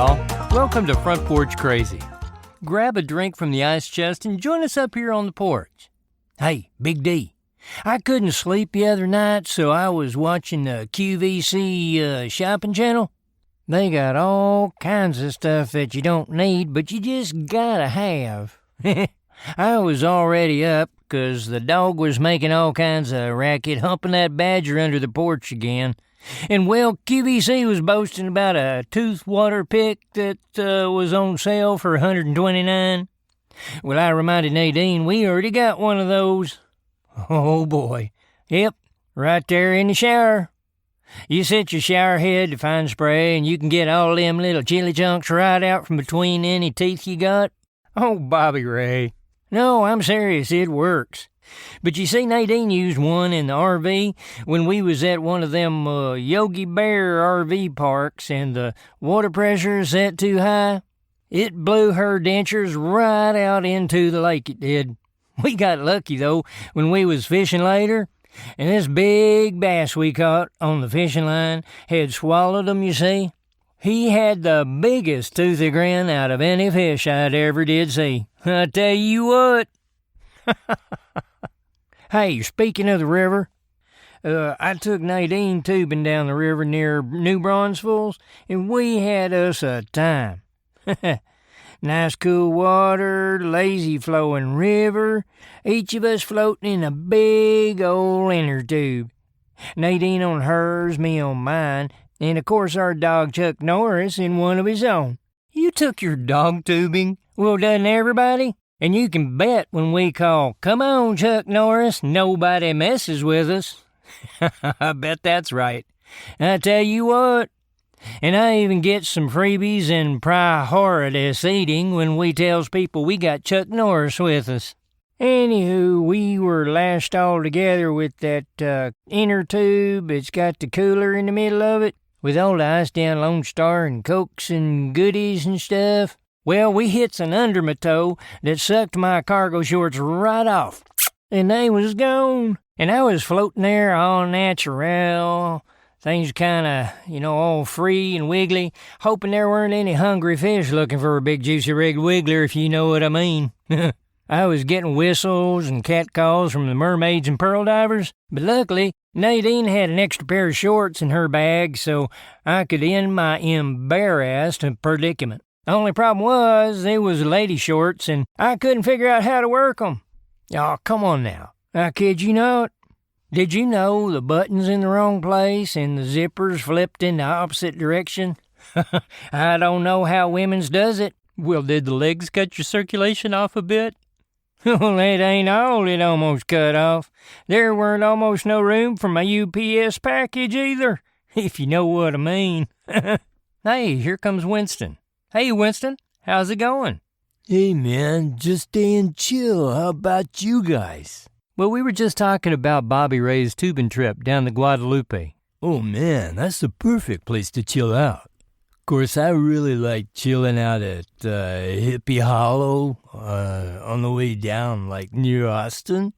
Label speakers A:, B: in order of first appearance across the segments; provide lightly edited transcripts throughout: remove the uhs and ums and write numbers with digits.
A: y'all. Welcome to Front Porch Crazy. Grab a drink from the ice chest and join us up here on the porch. Hey, Big D, I couldn't sleep the other night, so I was watching the QVC shopping channel. They got all kinds of stuff that you don't need, but you just gotta have. I was already up, 'cause the dog was making all kinds of racket, humping that badger under the porch again. And, well, QVC was boasting about a tooth water pick that was on sale for $129. Well, I reminded Nadine we already got one of those. Oh, boy. Yep, right there in the shower. You set your shower head to fine spray, and you can get all them little chili chunks right out from between any teeth you got. Oh, Bobby Ray. No, I'm serious, it works. But you see, Nadine used one in the RV when we was at one of them Yogi Bear RV parks, and the water pressure set too high. It blew her dentures right out into the lake, it did. We got lucky, though, when we was fishing later, and this big bass we caught on the fishing line had swallowed 'em, you see. He had the biggest toothy grin out of any fish I'd ever did see. I tell you what. Hey, speaking of the river, I took Nadine tubing down the river near New Braunfels, and we had us a time. Nice cool water, lazy flowing river, each of us floating in a big old inner tube. Nadine on hers, me on mine, and of course our dog Chuck Norris in one of his own. You took your dog tubing? Well, doesn't everybody? And you can bet when we call, "Come on, Chuck Norris," nobody messes with us. I bet that's right. I tell you what. And I even get some freebies and priority seating when we tells people we got Chuck Norris with us. Anywho, we were lashed all together with that inner tube. It's got the cooler in the middle of it, with all the ice down Lone Star and Cokes and goodies and stuff. Well, we hits an undertow that sucked my cargo shorts right off, and they was gone. And I was floating there all natural, things kinda, all free and wiggly, hoping there weren't any hungry fish looking for a big juicy rigged wiggler, if you know what I mean. I was getting whistles and catcalls from the mermaids and pearl divers, but luckily Nadine had an extra pair of shorts in her bag, so I could end my embarrassed predicament. The only problem was, they was lady shorts, and I couldn't figure out how to work 'em. Oh, come on now. I kid you not. Did you know the button's in the wrong place and the zippers flipped in the opposite direction? I don't know how women's does it.
B: Well, did the legs cut your circulation off a bit?
A: Well, it ain't all it almost cut off. There weren't almost no room for my UPS package either, if you know what I mean. Hey, here comes Winston. Hey, Winston, how's it going?
C: Hey, man, just staying chill. How about you guys?
B: Well, we were just talking about Bobby Ray's tubing trip down the Guadalupe.
C: Oh, man, that's the perfect place to chill out. Of course, I really like chilling out at Hippie Hollow on the way down, like near Austin.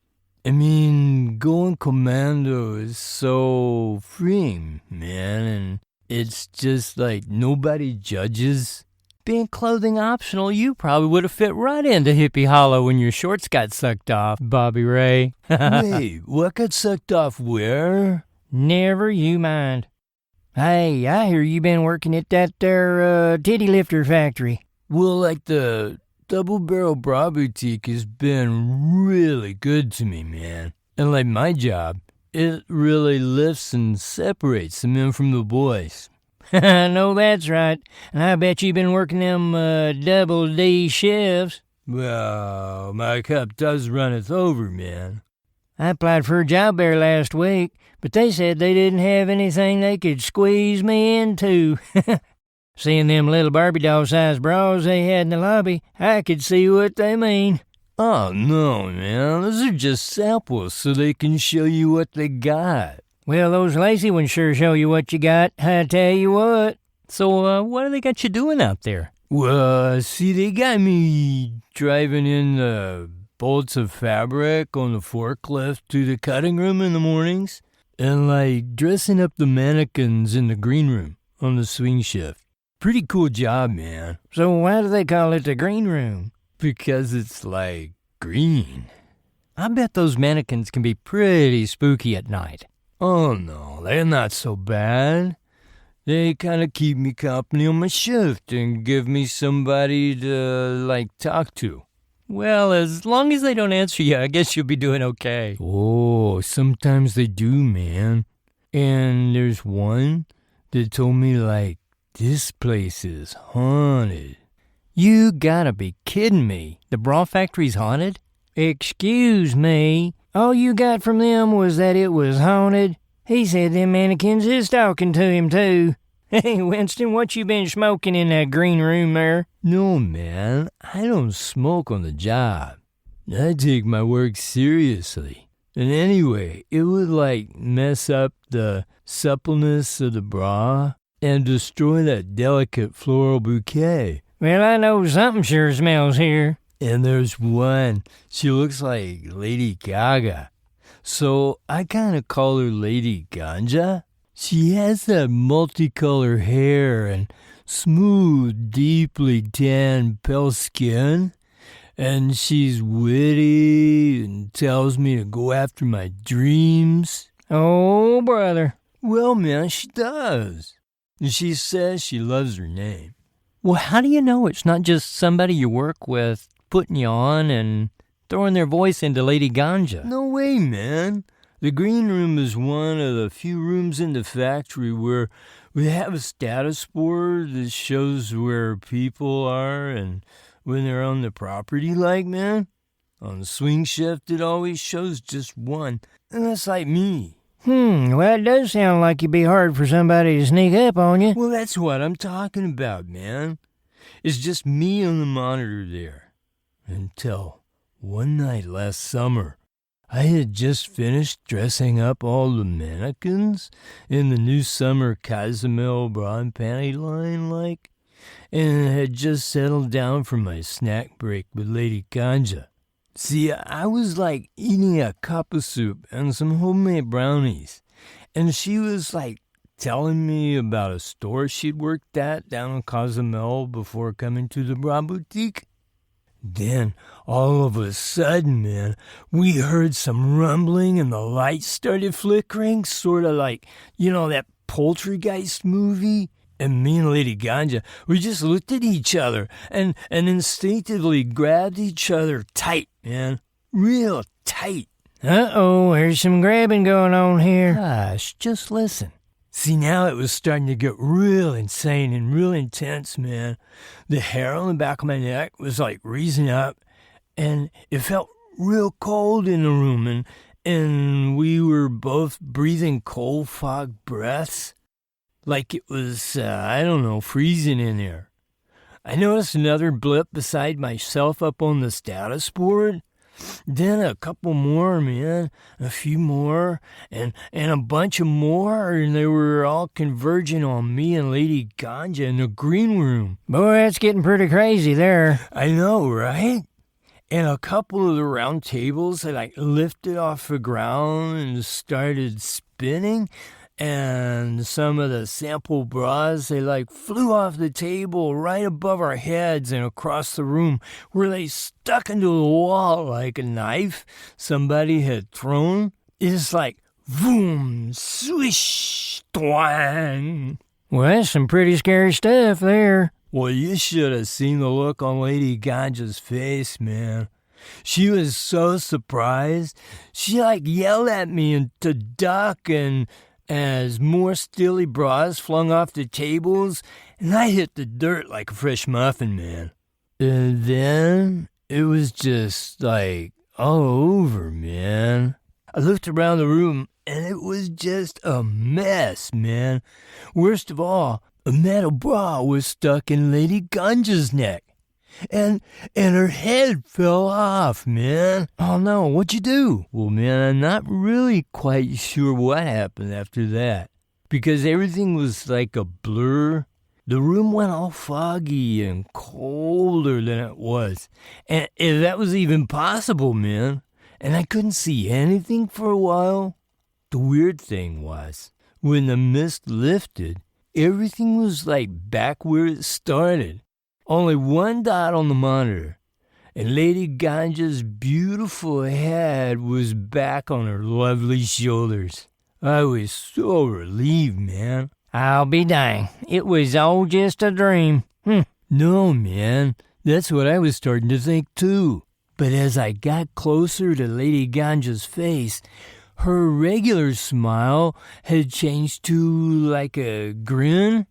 C: I mean, going commando is so freeing, man, and it's just like nobody judges.
B: Being clothing optional, you probably would have fit right into Hippie Hollow when your shorts got sucked off, Bobby Ray.
C: Wait, what got sucked off where?
A: Never you mind. Hey, I hear you been working at that there titty lifter factory.
C: Well, like the Double Barrel Bra Boutique has been really good to me, man. And like my job, it really lifts and separates the men from the boys.
A: I know that's right. And I bet you've been working them double D shifts.
C: Well, my cup does runneth over, man.
A: I applied for a job there last week, but they said they didn't have anything they could squeeze me into. Seeing them little Barbie doll-sized bras they had in the lobby, I could see what they mean.
C: Oh, no, man. Those are just samples so they can show you what they got.
A: Well, those lacy ones sure show you what you got, I tell you what.
B: So, what do they got you doing out there?
C: Well, see, they got me driving in the bolts of fabric on the forklift to the cutting room in the mornings, and, like, dressing up the mannequins in the green room on the swing shift. Pretty cool job, man.
A: So why do they call it the green room?
C: Because it's like green.
B: I bet those mannequins can be pretty spooky at night.
C: Oh, no, they're not so bad. They kind of keep me company on my shift and give me somebody to, talk to.
B: Well, as long as they don't answer you, I guess you'll be doing okay.
C: Oh, sometimes they do, man. And there's one that told me, this place is haunted.
B: You gotta be kidding me. The bra factory's haunted?
A: Excuse me. All you got from them was that it was haunted? He said them mannequins is talking to him, too. Hey, Winston, what you been smoking in that green room there?
C: No, man, I don't smoke on the job. I take my work seriously. And anyway, it would, mess up the suppleness of the bra and destroy that delicate floral bouquet.
A: Well, I know something sure smells here.
C: And there's one. She looks like Lady Gaga. So I kind of call her Lady Ganja. She has that multicolor hair and smooth, deeply tan pale skin. And she's witty and tells me to go after my dreams.
A: Oh, brother.
C: Well, man, she does. And she says she loves her name.
B: Well, how do you know it's not just somebody you work with putting you on and throwing their voice into Lady Ganja?
C: No way, man. The green room is one of the few rooms in the factory where we have a status board that shows where people are and when they're on the property, man. On the swing shift, it always shows just one, and that's like me.
A: Well, it does sound like it'd be hard for somebody to sneak up on you.
C: Well, that's what I'm talking about, man. It's just me on the monitor there. Until one night last summer, I had just finished dressing up all the mannequins in the new summer Cozumel bra and panty line, and had just settled down for my snack break with Lady Ganja. See, I was eating a cup of soup and some homemade brownies, and she was telling me about a store she'd worked at down in Cozumel before coming to the bra boutique. Then, all of a sudden, man, we heard some rumbling and the lights started flickering, sort of that Poltergeist movie. And me and Lady Ganja, we just looked at each other and instinctively grabbed each other tight, man. Real tight.
A: Uh-oh, there's some grabbing going on here.
B: Gosh, just listen.
C: See, now it was starting to get real insane and real intense, man. The hair on the back of my neck was raising up, and it felt real cold in the room, and we were both breathing cold fog breaths. Like it was, freezing in there. I noticed another blip beside myself up on the status board. Then a couple more, man. A few more. And a bunch of more. And they were all converging on me and Lady Ganja in the green room.
A: Boy, that's getting pretty crazy there.
C: I know, right? And a couple of the round tables, they lifted off the ground and started spinning. And some of the sample bras, they flew off the table right above our heads and across the room where they stuck into the wall like a knife somebody had thrown. It's boom, swish, twang.
A: Well, that's some pretty scary stuff there.
C: Well, you should have seen the look on Lady Ganja's face, man. She was so surprised. She yelled at me to duck and as more stilly bras flung off the tables, and I hit the dirt like a fresh muffin, man. And then it was just all over, man. I looked around the room, and it was just a mess, man. Worst of all, a metal bra was stuck in Lady Ganja's neck. And her head fell off, man.
A: Oh, no, what'd you do?
C: Well, man, I'm not really quite sure what happened after that. Because everything was like a blur. The room went all foggy and colder than it was. And if that was even possible, man. And I couldn't see anything for a while. The weird thing was, when the mist lifted, everything was like back where it started. Only one dot on the monitor. And Lady Ganja's beautiful head was back on her lovely shoulders. I was so relieved, man.
A: I'll be dang. It was all just a dream.
C: No, man. That's what I was starting to think, too. But as I got closer to Lady Ganja's face, her regular smile had changed to like a grin,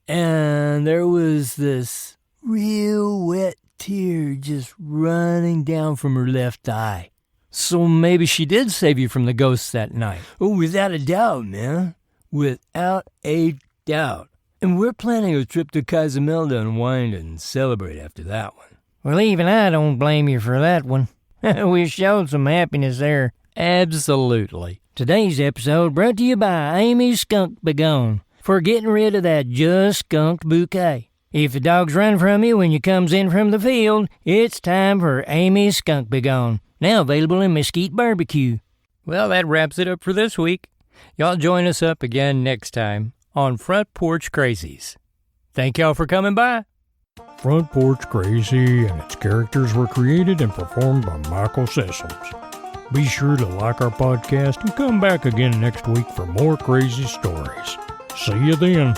C: and there was this real wet tear just running down from her left eye.
B: So maybe she did save you from the ghosts that night.
C: Oh, without a doubt, man. Without a doubt. And we're planning a trip to Cozumel to unwind and celebrate after that one.
A: Well, even I don't blame you for that one. We showed some happiness there.
B: Absolutely.
A: Today's episode brought to you by Amy Skunk Begone for getting rid of that just skunked bouquet. If the dogs run from you when you comes in from the field, it's time for Amy's Skunk Begone. Now available in Mesquite Barbecue.
B: Well, that wraps it up for this week. Y'all join us up again next time on Front Porch Crazies. Thank y'all for coming by.
D: Front Porch Crazy and its characters were created and performed by Michael Sessoms. Be sure to like our podcast and come back again next week for more crazy stories. See you then.